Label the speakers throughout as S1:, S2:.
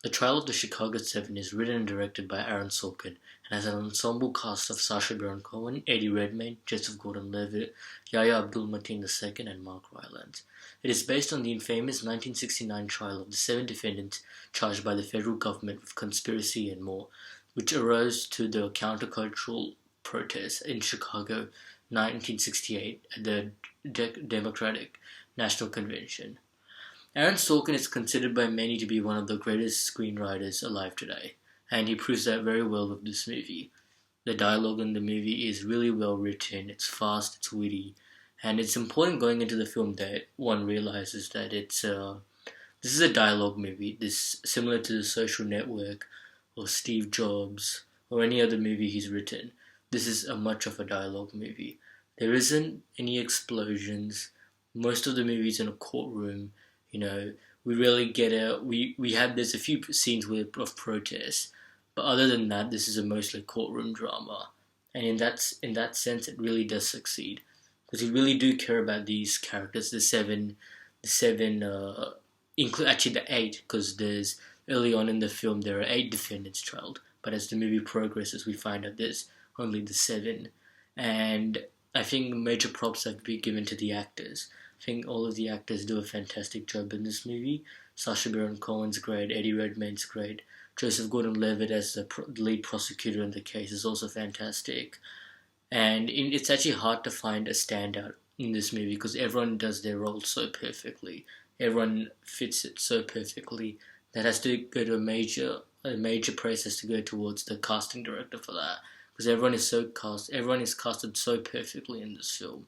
S1: The Trial of the Chicago 7 is written and directed by Aaron Sorkin and has an ensemble cast of Sacha Baron Cohen, Eddie Redmayne, Joseph Gordon-Levitt, Yahya Abdul-Mateen II, and Mark Rylance. It is based on the infamous 1969 trial of the 7 defendants charged by the federal government with conspiracy and more, which arose to the countercultural protests in Chicago 1968 at the Democratic National Convention. Aaron Sorkin is considered by many to be one of the greatest screenwriters alive today, and he proves that very well with this movie. The dialogue in the movie is really well written, it's fast, it's witty, and it's important going into the film that one realizes that this is a dialogue movie. This similar to The Social Network or Steve Jobs or any other movie he's written. This is a much of a dialogue movie. There isn't any explosions. Most of the movie's in a courtroom. We really get there's a few scenes of protest, but other than that, this is a mostly courtroom drama, and in that sense, it really does succeed because you really do care about these characters, actually the 8, because there's early on in the film there are 8 defendants trialed, but as the movie progresses, we find out there's only the 7, and I think major props have to be given to the actors. I think all of the actors do a fantastic job in this movie. Sacha Baron Cohen's great, Eddie Redmayne's great, Joseph Gordon-Levitt as the lead prosecutor in the case is also fantastic. And it's actually hard to find a standout in this movie because everyone does their role so perfectly. Everyone fits it so perfectly. That has to go to a major praise has to go towards the casting director for that, because everyone is casted so perfectly in this film.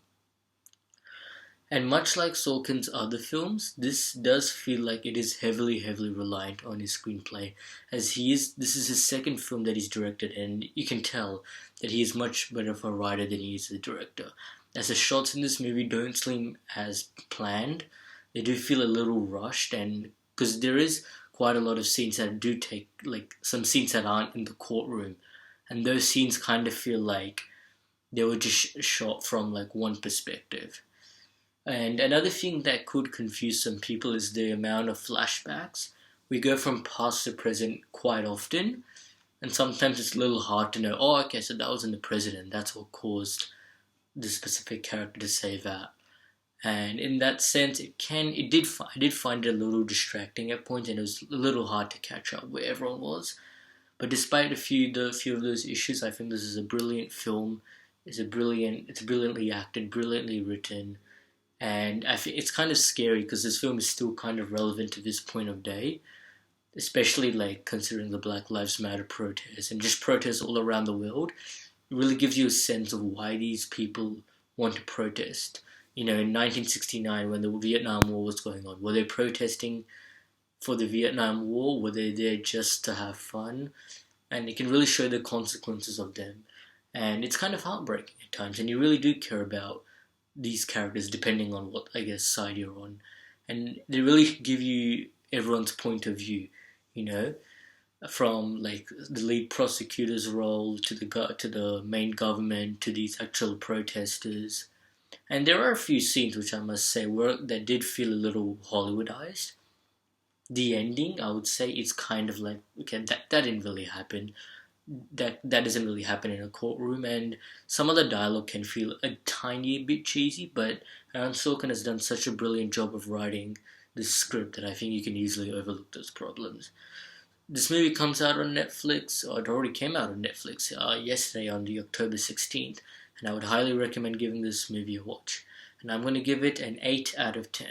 S1: And much like Sorkin's other films, this does feel like it is heavily reliant on his screenplay, as this is his second film that he's directed, and you can tell that he is much better of a writer than he is a director. As the shots in this movie don't seem as planned, they do feel a little rushed, and because there is quite a lot of scenes that do take, like some scenes that aren't in the courtroom, and those scenes kind of feel like they were just shot from like one perspective. And another thing that could confuse some people is the amount of flashbacks. We go from past to present quite often, and sometimes it's a little hard to know, oh, okay, so that was in the present, and that's what caused this specific character to say that. And in that sense, I did find it a little distracting at points, and it was a little hard to catch up where everyone was. But despite a few of those issues, I think this is a brilliant film. It's brilliantly acted, brilliantly written. And I think it's kind of scary because this film is still kind of relevant to this point of day, especially like considering the Black Lives Matter protests and just protests all around the world. It really gives you a sense of why these people want to protest. In 1969 when the Vietnam War was going on, were they protesting for the Vietnam War? Were they there just to have fun? And it can really show the consequences of them. And it's kind of heartbreaking at times, and you really do care about these characters depending on what, I guess, side you're on. And they really give you everyone's point of view, from like the lead prosecutor's role to the main government to these actual protesters. And there are a few scenes which I must say that did feel a little Hollywoodized. The ending, I would say, is kind of like, okay, that didn't really happen. That doesn't really happen in a courtroom, and some of the dialogue can feel a tiny bit cheesy, but Aaron Sorkin has done such a brilliant job of writing this script that I think you can easily overlook those problems. This movie comes out on Netflix, or it already came out on Netflix yesterday on the October 16th, and I would highly recommend giving this movie a watch. And I'm going to give it an 8 out of 10.